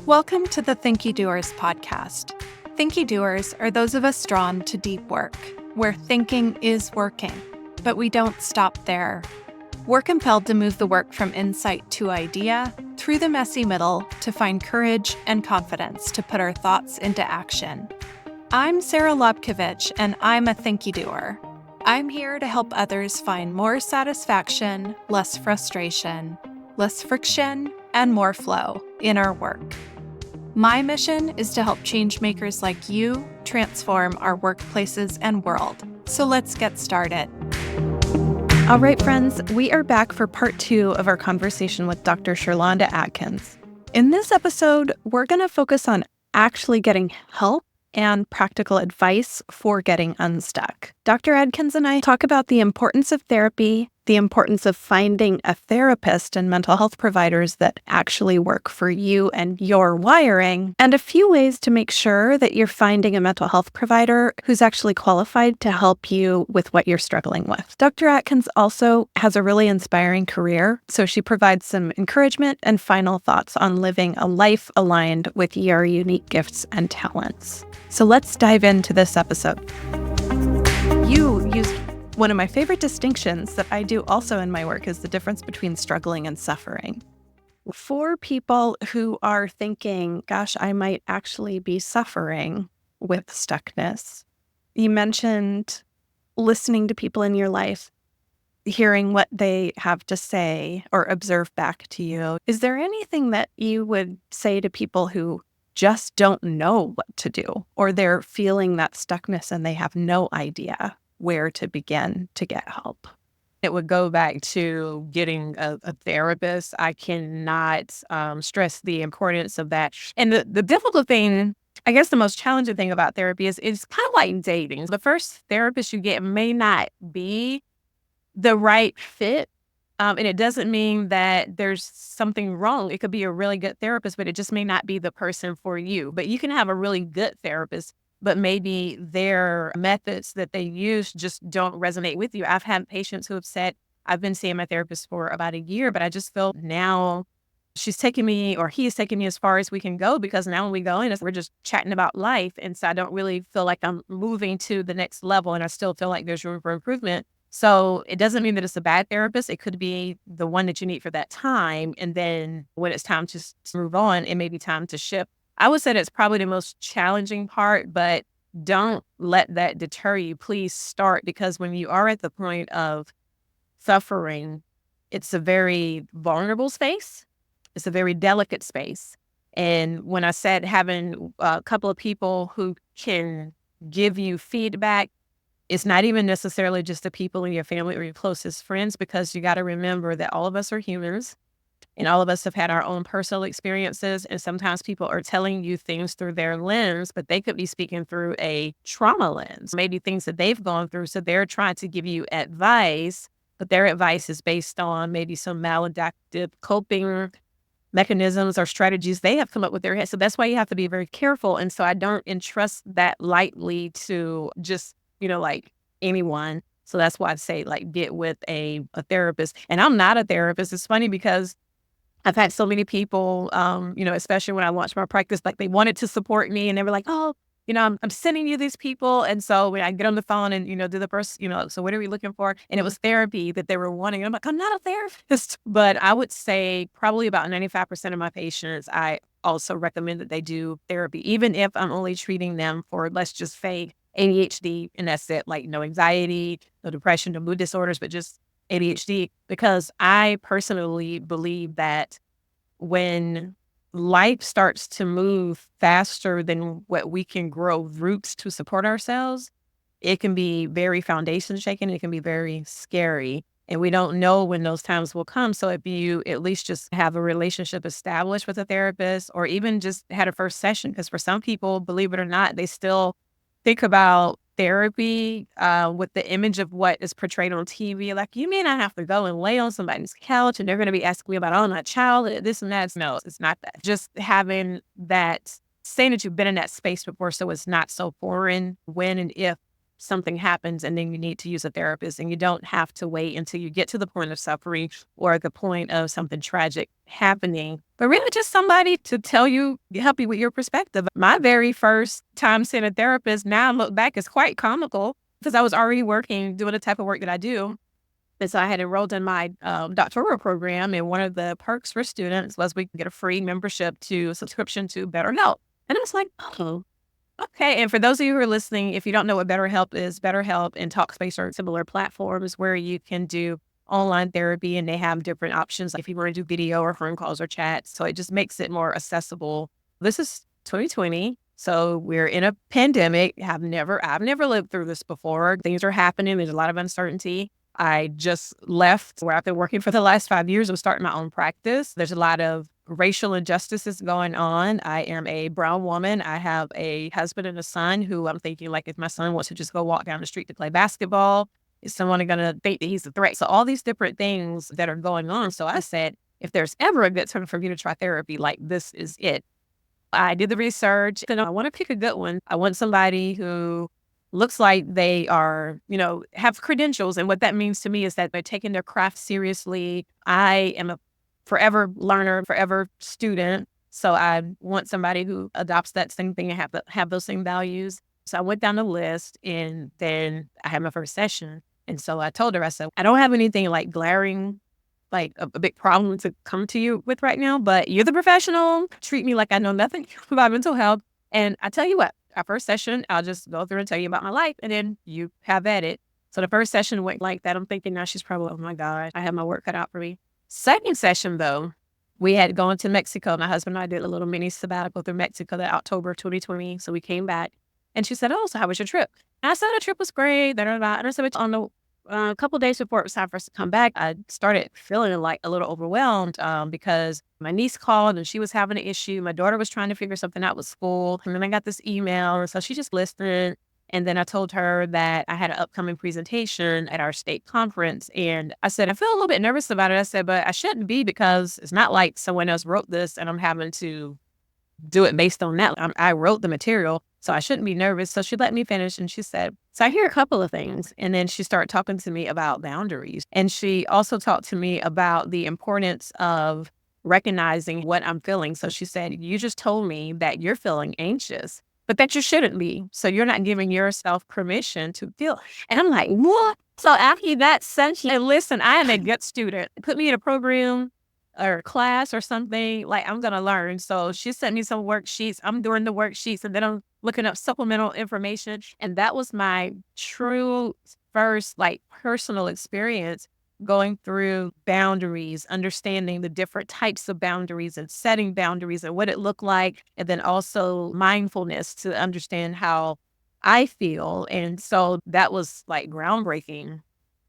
Welcome to the Thinkydoers podcast. Thinkydoers are those of us drawn to deep work, where thinking is working, but we don't stop there. We're compelled to move the work from insight to idea, through the messy middle, to find courage and confidence to put our thoughts into action. I'm Sara Lobkovich, and I'm a Thinkydoer. I'm here to help others find more satisfaction, less frustration, less friction, and more flow in our work. My mission is to help changemakers like you transform our workplaces and world. So let's get started. All right, friends, we are back for part 2 of our conversation with Dr. Sherlonda Atkins. In this episode, we're going to focus on actually getting help and practical advice for getting unstuck. Dr. Atkins and I talk about the importance of therapy, the importance of finding a therapist and mental health providers that actually work for you and your wiring, and a few ways to make sure that you're finding a mental health provider who's actually qualified to help you with what you're struggling with. Dr. Atkins also has a really inspiring career, so she provides some encouragement and final thoughts on living a life aligned with your unique gifts and talents. So let's dive into this episode. You used one of my favorite distinctions that I do also in my work is the difference between struggling and suffering. For people who are thinking, gosh, I might actually be suffering with stuckness, you mentioned listening to people in your life, hearing what they have to say or observe back to you. Is there anything that you would say to people who just don't know what to do, or they're feeling that stuckness and they have no idea where to begin to get help? It would go back to getting a therapist. I cannot stress the importance of that. And the difficult thing, I guess the most challenging thing about therapy is it's kind of like dating. The first therapist you get may not be the right fit. And it doesn't mean that there's something wrong. It could be a really good therapist, but it just may not be the person for you. But you can have a really good therapist, but maybe their methods that they use just don't resonate with you. I've had patients who have said, I've been seeing my therapist for about a year, but I just feel now she's taking me, or he is taking me as far as we can go, because now when we go in, we're just chatting about life. And so I don't really feel like I'm moving to the next level, and I still feel like there's room for improvement. So it doesn't mean that it's a bad therapist. It could be the one that you need for that time. And then when it's time to move on, it may be time to shift. I would say that's probably the most challenging part, but don't let that deter you. Please start, because when you are at the point of suffering, it's a very vulnerable space. It's a very delicate space. And when I said having a couple of people who can give you feedback, it's not even necessarily just the people in your family or your closest friends, because you got to remember that all of us are humans and all of us have had our own personal experiences. And sometimes people are telling you things through their lens, but they could be speaking through a trauma lens, maybe things that they've gone through. So they're trying to give you advice, but their advice is based on maybe some maladaptive coping mechanisms or strategies they have come up with their head. So that's why you have to be very careful. And so I don't entrust that lightly to just like anyone. So that's why I say, like, get with a therapist. And I'm not a therapist. It's funny because I've had so many people, especially when I launched my practice, like they wanted to support me and they were like, oh, I'm sending you these people. And so when I get on the phone and, do the first, so what are we looking for? And it was therapy that they were wanting. I'm like, I'm not a therapist. But I would say probably about 95% of my patients, I also recommend that they do therapy, even if I'm only treating them for, let's just say, ADHD, and that's it, like no anxiety, no depression, no mood disorders, but just ADHD, because I personally believe that when life starts to move faster than what we can grow roots to support ourselves, it can be very foundation shaking. It can be very scary. And we don't know when those times will come. So if you at least just have a relationship established with a therapist, or even just had a first session, because for some people, believe it or not, they still think about therapy with the image of what is portrayed on TV. Like, you may not have to go and lay on somebody's couch and they're going to be asking me about, oh, my child, this and that. No, it's not that. Just having that, saying that you've been in that space before, so it's not so foreign when and if something happens and then you need to use a therapist, and you don't have to wait until you get to the point of suffering or the point of something tragic happening, but really just somebody to tell you, help you with your perspective. My very first time seeing a therapist, now I look back, is quite comical because I was already working, doing the type of work that I do. And so I had enrolled in my doctoral program, and one of the perks for students was we could get a free membership to a subscription to BetterHelp. And I was like, oh, okay. And for those of you who are listening, if you don't know what BetterHelp is, BetterHelp and Talkspace are similar platforms where you can do online therapy, and they have different options, like if you want to do video or phone calls or chats. So it just makes it more accessible. This is 2020. So we're in a pandemic. I've never lived through this before. Things are happening. There's a lot of uncertainty. I just left where I've been working for the last 5 years. I'm starting my own practice. There's a lot of racial injustices going on. I am a brown woman. I have a husband and a son who I'm thinking, like, if my son wants to just go walk down the street to play basketball, is someone going to think that he's a threat? So all these different things that are going on. So I said, if there's ever a good time for me to try therapy, like, this is it. I did the research, and I want to pick a good one. I want somebody who looks like they are, have credentials. And what that means to me is that they're taking their craft seriously. I am a forever learner, forever student. So I want somebody who adopts that same thing and have those same values. So I went down the list, and then I had my first session. And so I told her, I said, I don't have anything like glaring, like a big problem to come to you with right now, but you're the professional. Treat me like I know nothing about mental health. And I tell you what, our first session, I'll just go through and tell you about my life, and then you have at it. So the first session went like that. I'm thinking now she's probably, oh my God, I have my work cut out for me. Second session, though, we had gone to Mexico. My husband and I did a little mini sabbatical through Mexico that October 2020. So we came back, and she said, oh, so how was your trip? And I said, the trip was great. And I said, on the a couple of days before it was time for us to come back, I started feeling like a little overwhelmed because my niece called and she was having an issue. My daughter was trying to figure something out with school. And then I got this email. And so she just listened. And then I told her that I had an upcoming presentation at our state conference. And I said, I feel a little bit nervous about it. I said, but I shouldn't be, because it's not like someone else wrote this and I'm having to do it based on that. I wrote the material, so I shouldn't be nervous. So she let me finish, and she said, so I hear a couple of things. And then she started talking to me about boundaries. And she also talked to me about the importance of recognizing what I'm feeling. So she said, you just told me that you're feeling anxious, but that you shouldn't be. So you're not giving yourself permission to feel. And I'm like, what? So after that session, and listen, I am a good student. Put me in a program or class or something, like, I'm going to learn. So she sent me some worksheets. I'm doing the worksheets, and then I'm looking up supplemental information. And that was my true first, like, personal experience going through boundaries, understanding the different types of boundaries and setting boundaries and what it looked like. And then also mindfulness to understand how I feel. And so that was like groundbreaking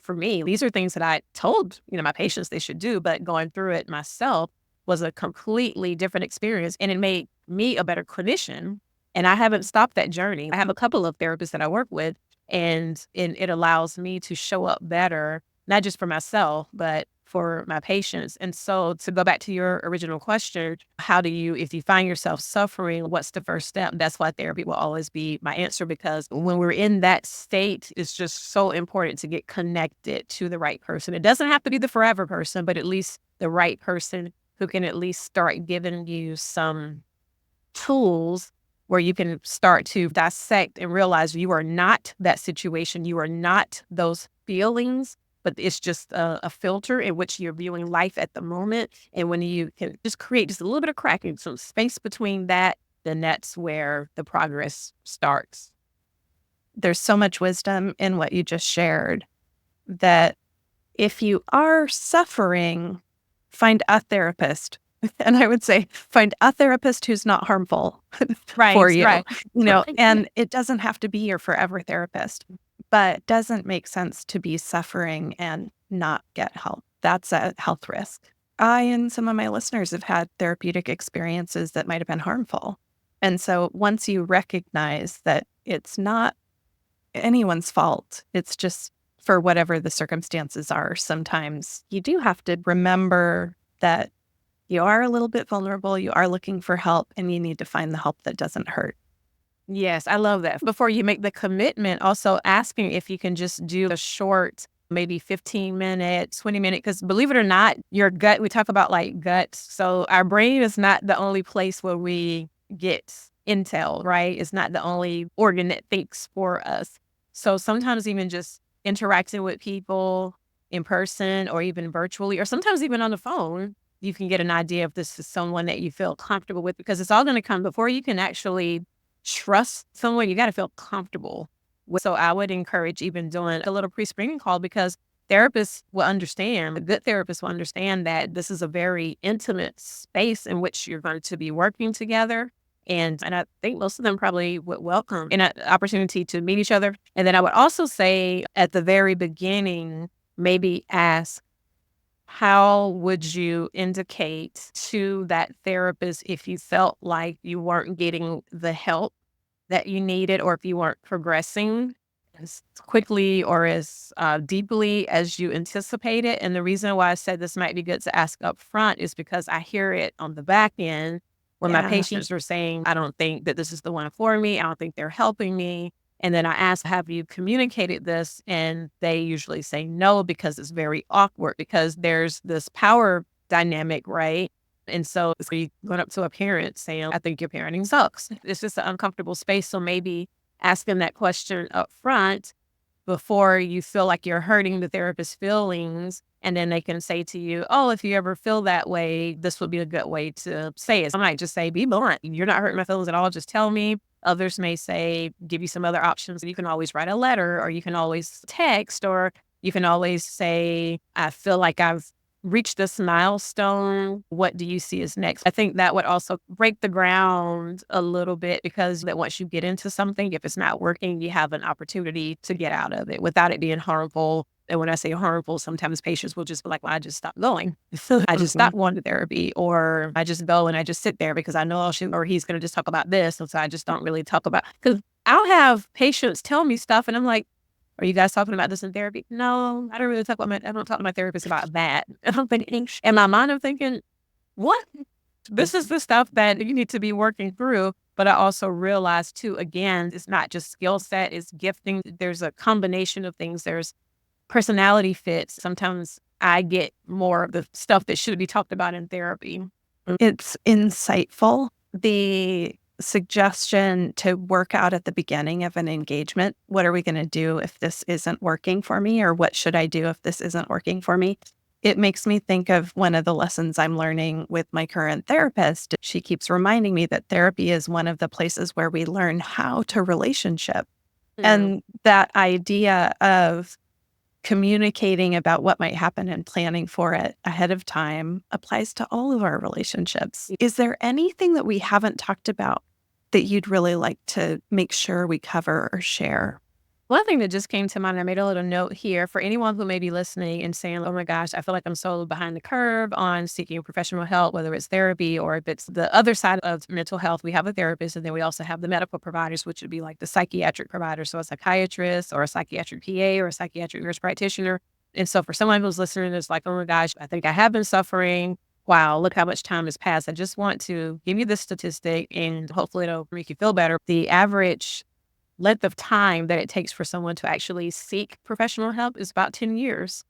for me. These are things that I told, my patients they should do, but going through it myself was a completely different experience, and it made me a better clinician. And I haven't stopped that journey. I have a couple of therapists that I work with, and it allows me to show up better, not just for myself, but for my patients. And so to go back to your original question, how do you, if you find yourself suffering, what's the first step? That's why therapy will always be my answer, because when we're in that state, it's just so important to get connected to the right person. It doesn't have to be the forever person, but at least the right person who can at least start giving you some tools where you can start to dissect and realize you are not that situation. You are not those feelings, but it's just a filter in which you're viewing life at the moment. And when you can just create just a little bit of cracking, some space between that, then that's where the progress starts. There's so much wisdom in what you just shared, that if you are suffering, find a therapist. And I would say find a therapist who's not harmful for you, Right. and it doesn't have to be your forever therapist, but it doesn't make sense to be suffering and not get help. That's a health risk. I and some of my listeners have had therapeutic experiences that might have been harmful. And so once you recognize that it's not anyone's fault, it's just for whatever the circumstances are, sometimes you do have to remember that you are a little bit vulnerable, you are looking for help, and you need to find the help that doesn't hurt. Yes, I love that. Before you make the commitment, also asking if you can just do a short, maybe 15 minutes, 20 minutes. Because believe it or not, your gut, we talk about like guts. So our brain is not the only place where we get intel, right? It's not the only organ that thinks for us. So sometimes even just interacting with people in person or even virtually, or sometimes even on the phone, you can get an idea if this is someone that you feel comfortable with, because it's all going to come before you can actually trust someone. You got to feel comfortable with. So I would encourage even doing a little pre-screening call, because therapists will understand, a good therapist will understand that this is a very intimate space in which you're going to be working together. And I think most of them probably would welcome an opportunity to meet each other. And then I would also say at the very beginning, maybe ask, how would you indicate to that therapist if you felt like you weren't getting the help that you needed, or if you weren't progressing as quickly or as deeply as you anticipated? And the reason why I said this might be good to ask up front is because I hear it on the back end when my Yeah. patients are saying, I don't think that this is the one for me. I don't think they're helping me. And then I ask, have you communicated this? And they usually say no, because it's very awkward, because there's this power dynamic, right? And so it's you going up to a parent saying, I think your parenting sucks. It's just an uncomfortable space. So maybe asking that question up front before you feel like you're hurting the therapist's feelings. And then they can say to you, oh, if you ever feel that way, this would be a good way to say it. I might just say, be blunt. You're not hurting my feelings at all. Just tell me. Others may say, give you some other options. You can always write a letter, or you can always text, or you can always say, I feel like I've reached this milestone. What do you see as next? I think that would also break the ground a little bit, because that once you get into something, if it's not working, you have an opportunity to get out of it without it being harmful. And when I say harmful, sometimes patients will just be like, well, I just stopped going. I just stopped going to therapy, or I just go and I just sit there because I know or he's going to just talk about this. And so I just don't really talk about, because I'll have patients tell me stuff and I'm like, are you guys talking about this in therapy? No, I don't really talk about I don't talk to my therapist about that. And I'm thinking, in my mind, I'm thinking, what? This is the stuff that you need to be working through. But I also realized too, again, it's not just skill set, it's gifting. There's a combination of things. There's personality fits. Sometimes I get more of the stuff that should be talked about in therapy. It's insightful. The suggestion to work out at the beginning of an engagement, what are we going to do if this isn't working for me? Or what should I do if this isn't working for me? It makes me think of one of the lessons I'm learning with my current therapist. She keeps reminding me that therapy is one of the places where we learn how to relationship. And that idea of communicating about what might happen and planning for it ahead of time applies to all of our relationships. Is there anything that we haven't talked about that you'd really like to make sure we cover or share? One thing that just came to mind, I made a little note here for anyone who may be listening and saying, oh my gosh, I feel like I'm so behind the curve on seeking professional help, whether it's therapy or if it's the other side of mental health. We have a therapist, and then we also have the medical providers, which would be like the psychiatric providers. So a psychiatrist or a psychiatric PA or a psychiatric nurse practitioner. And so for someone who's listening, it's like, oh my gosh, I think I have been suffering. Wow, look how much time has passed. I just want to give you this statistic, and hopefully it'll make you feel better. The average length of time that it takes for someone to actually seek professional help is about 10 years.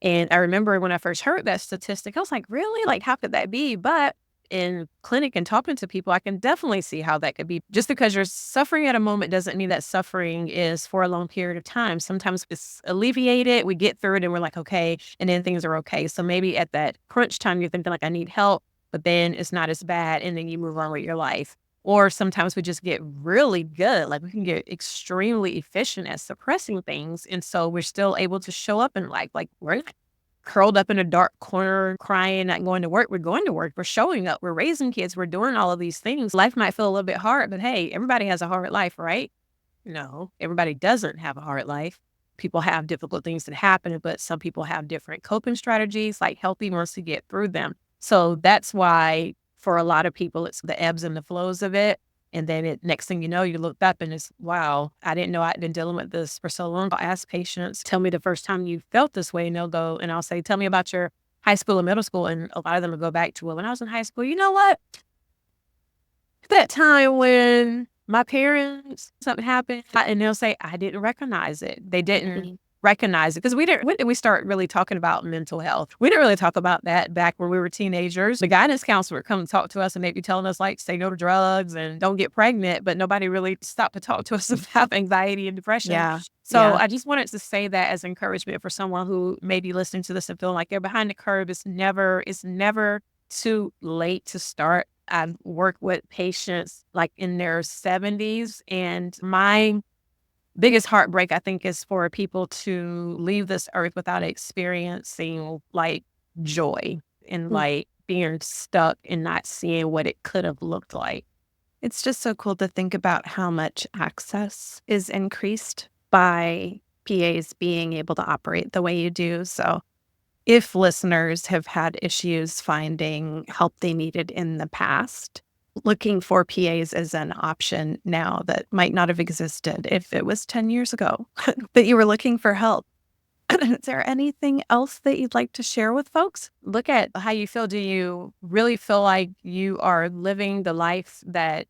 And I remember when I first heard that statistic, I was like, really? Like, how could that be? But in clinic and talking to people, I can definitely see how that could be. Just because you're suffering at a moment doesn't mean that suffering is for a long period of time. Sometimes it's alleviated, we get through it and we're like, okay, and then things are okay. So maybe at that crunch time, you're thinking like, I need help, but then it's not as bad, and then you move on with your life. Or sometimes we just get really good. Like we can get extremely efficient at suppressing things. And so we're still able to show up in life. Like we're not curled up in a dark corner, crying, not going to work. We're going to work. We're showing up. We're raising kids. We're doing all of these things. Life might feel a little bit hard, but hey, everybody has a hard life, right? No, everybody doesn't have a hard life. People have difficult things that happen, but some people have different coping strategies, like healthy ones to get through them. So that's why for a lot of people, it's the ebbs and the flows of it. And then next thing you know, you look up and it's, wow, I didn't know I'd been dealing with this for so long. I'll ask patients, tell me the first time you felt this way. And they'll go, and I'll say, tell me about your high school and middle school. And a lot of them will go back to, well, when I was in high school, you know what? That time when my parents, something happened, and they'll say, I didn't recognize it. They didn't recognize it. Because when did we start really talking about mental health? We didn't really talk about that back when we were teenagers. The guidance counselor would come and talk to us and they'd be telling us, like, say no to drugs and don't get pregnant, but nobody really stopped to talk to us about anxiety and depression. Yeah. So I just wanted to say that as encouragement for someone who may be listening to this and feeling like they're behind the curve. It's never too late to start. I work with patients like in their 70s, and my biggest heartbreak, I think, is for people to leave this earth without experiencing like joy and like being stuck and not seeing what it could have looked like. It's just so cool to think about how much access is increased by PAs being able to operate the way you do. So if listeners have had issues finding help they needed in the past, looking for PAs is an option now that might not have existed if it was 10 years ago that you were looking for help. Is there anything else that you'd like to share with folks? Look at how you feel. Do you really feel like you are living the life that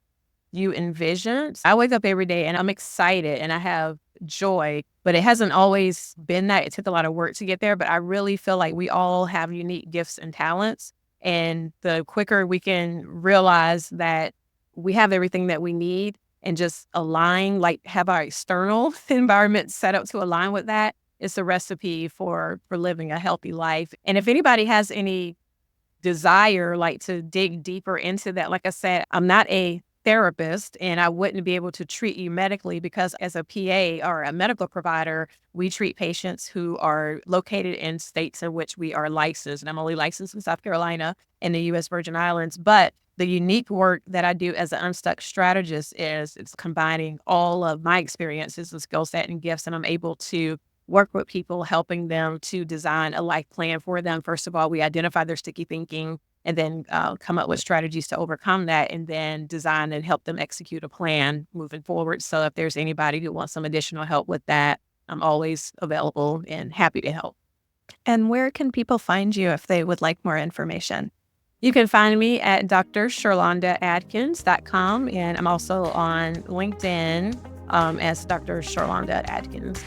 you envisioned? I wake up every day and I'm excited and I have joy, but it hasn't always been that. It took a lot of work to get there, but I really feel like we all have unique gifts and talents. And the quicker we can realize that we have everything that we need and just align, like have our external environment set up to align with that, it's a recipe for living a healthy life. And if anybody has any desire, like to dig deeper into that, like I said, I'm not a therapist and I wouldn't be able to treat you medically because as a PA or a medical provider, we treat patients who are located in states in which we are licensed. And I'm only licensed in South Carolina and the U.S. Virgin Islands. But the unique work that I do as an Unstuck strategist is it's combining all of my experiences and skill set and gifts, and I'm able to work with people, helping them to design a life plan for them. First of all, we identify their sticky thinking and then come up with strategies to overcome that and then design and help them execute a plan moving forward. So if there's anybody who wants some additional help with that, I'm always available and happy to help. And where can people find you if they would like more information? You can find me at drsherlondaatkins.com, and I'm also on LinkedIn as Dr. Sherlonda Atkins.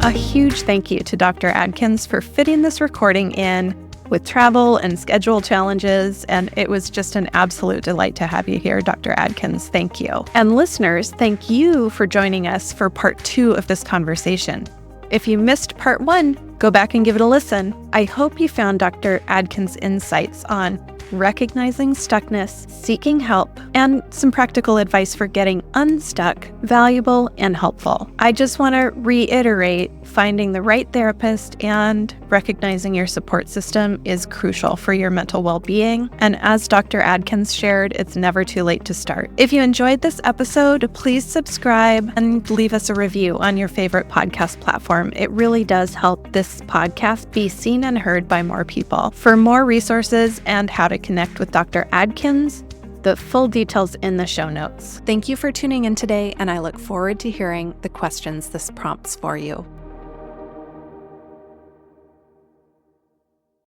A huge thank you to Dr. Atkins for fitting this recording in with travel and schedule challenges, and it was just an absolute delight to have you here, Dr. Atkins. Thank you. And listeners, thank you for joining us for part 2 of this conversation. If you missed part 1, go back and give it a listen. I hope you found Dr. Atkins' insights on recognizing stuckness, seeking help, and some practical advice for getting unstuck valuable and helpful. I just want to reiterate, finding the right therapist and recognizing your support system is crucial for your mental well-being. And as Dr. Atkins shared, it's never too late to start. If you enjoyed this episode, please subscribe and leave us a review on your favorite podcast platform. It really does help this podcast be seen and heard by more people. For more resources and how to connect with Dr. Atkins, the full details in the show notes. Thank you for tuning in today, and I look forward to hearing the questions this prompts for you.